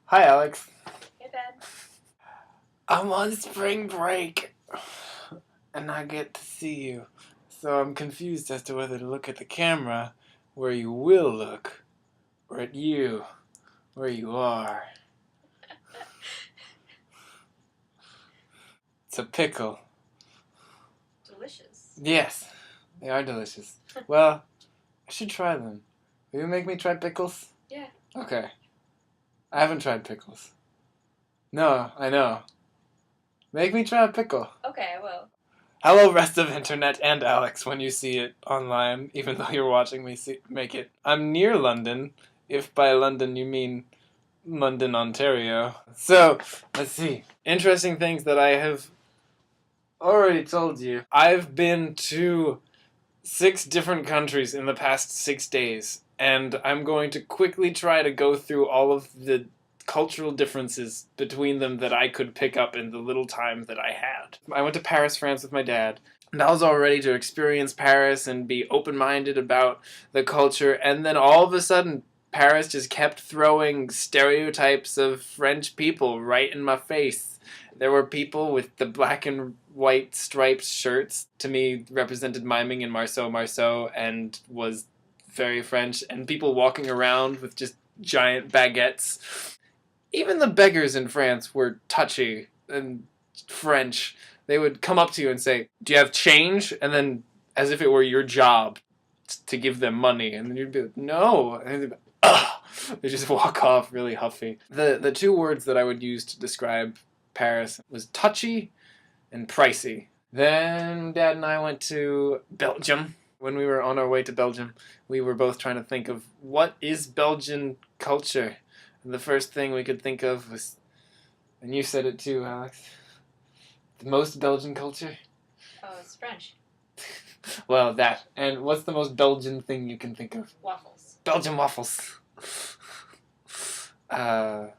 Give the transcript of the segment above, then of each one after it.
Hi, Alex. Hey, Ben. I'm on spring break, and I get to see you. So I'm confused as to whether to look at the camera, where you will look, or at you, where you are. It's a pickle. Delicious. Yes, they are delicious. Well, I should try them. Will you make me try pickles? Yeah. Okay. I haven't tried pickles. No, I know. Make me try a pickle. Okay, I will. Hello, rest of internet and Alex when you see it online, even though you're watching me make it. I'm near London, if by London you mean London, Ontario. So, let's see. Interesting things that I have already told you. I've been to 6 different countries in the past 6 days, and I'm going to quickly try to go through all of the cultural differences between them that I could pick up in the little time that I had. I went to Paris, France with my dad, and I was all ready to experience Paris and be open-minded about the culture, and then all of a sudden Paris just kept throwing stereotypes of French people right in my face. There were people with the black and white striped shirts, to me represented miming and Marceau Marceau, and was very French, and people walking around with just giant baguettes. Even the beggars in France were touchy and French. They would come up to you and say, "Do you have change?" And then, as if it were your job to give them money, and then you'd be like, "No," and they'd be, "Ugh." They just walk off really huffy. The 2 words that I would use to describe Paris was touchy and pricey. Then Dad and I went to Belgium. When we were on our way to Belgium, we were both trying to think of what is Belgian culture. And the first thing we could think of was, and you said it too, Alex, the most Belgian culture? Oh, it's French. Well, that. And what's the most Belgian thing you can think of? Waffles. Belgian waffles. But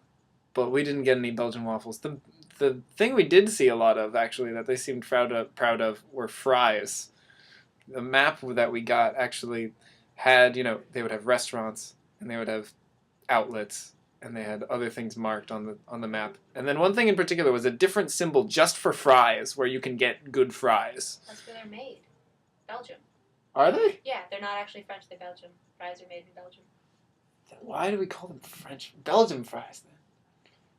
we didn't get any Belgian waffles. The thing we did see a lot of, actually, that they seemed proud of were fries. The map that we got actually had, they would have restaurants, and they would have outlets, and they had other things marked on the map. And then one thing in particular was a different symbol just for fries, where you can get good fries. That's where they're made. Belgium. Are they? Yeah, they're not actually French, they're Belgium. Fries are made in Belgium. Why do we call them French? Belgium fries, then?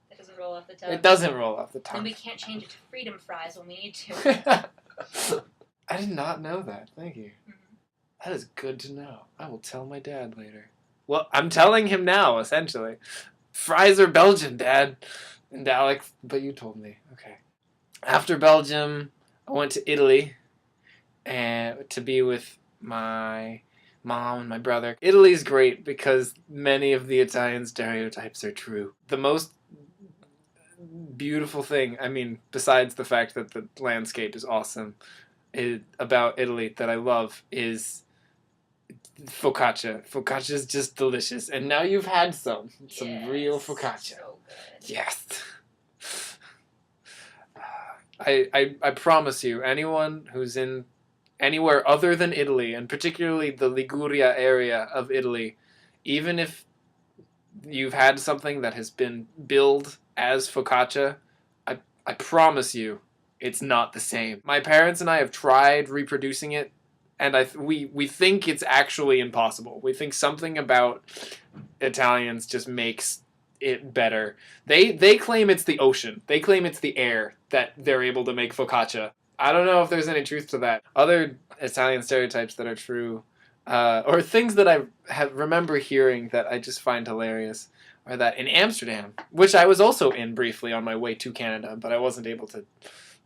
That doesn't roll off the tongue. It doesn't roll off the tongue. Then we can't change it to freedom fries when we need to. I did not know that. Thank you. Mm-hmm. That is good to know. I will tell my dad later. Well, I'm telling him now, essentially. Fries are Belgian, Dad. And Alex, but you told me. Okay. After Belgium, I went to Italy and to be with my mom and my brother. Italy's great because many of the Italian stereotypes are true. The most beautiful thing, I mean, besides the fact that the landscape is awesome, about Italy that I love is focaccia. Focaccia is just delicious, and now you've had some real focaccia. So good. Yes. I promise you, anyone who's in anywhere other than Italy, and particularly the Liguria area of Italy, even if you've had something that has been billed as focaccia, I promise you, it's not the same. My parents and I have tried reproducing it, and we think it's actually impossible. We think something about Italians just makes it better. They claim it's the ocean. They claim it's the air that they're able to make focaccia. I don't know if there's any truth to that. Other Italian stereotypes that are true, or things that I remember hearing that I just find hilarious, are that in Amsterdam, which I was also in briefly on my way to Canada, but I wasn't able to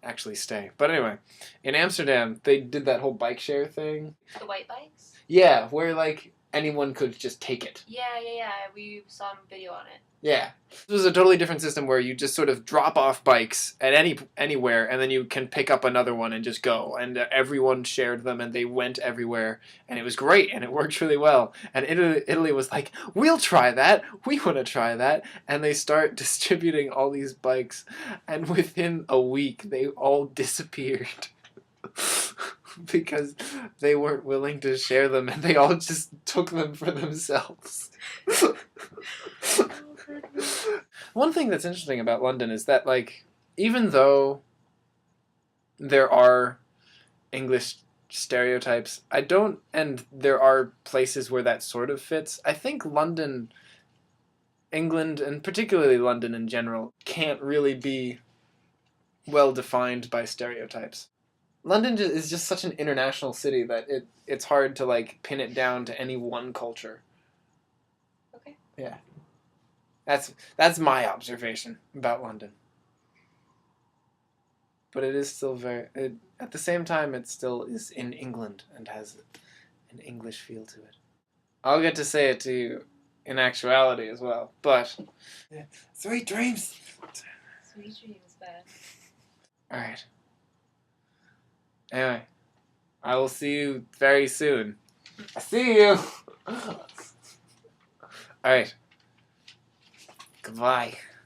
actually stay. But anyway, in Amsterdam, they did that whole bike share thing. The white bikes? Yeah, where like anyone could just take it. Yeah. We saw a video on it. Yeah. This was a totally different system where you just sort of drop off bikes at anywhere, and then you can pick up another one and just go. And everyone shared them, and they went everywhere, and it was great, and it worked really well. And Italy was like, "We'll try that. We want to try that." And they start distributing all these bikes, and within a week, they all disappeared. because they weren't willing to share them and they all just took them for themselves. One thing that's interesting about London is that, like, even though there are English stereotypes, and there are places where that sort of fits, I think London, England, and particularly London in general, can't really be well defined by stereotypes. London is just such an international city that it's hard to, like, pin it down to any one culture. Okay. Yeah. That's my observation about London. But it is still at the same time, it still is in England and has an English feel to it. I'll get to say it to you in actuality as well, but yeah. Sweet dreams. Sweet dreams, bad. All right. Anyway, I will see you very soon. I see you. All right. Goodbye.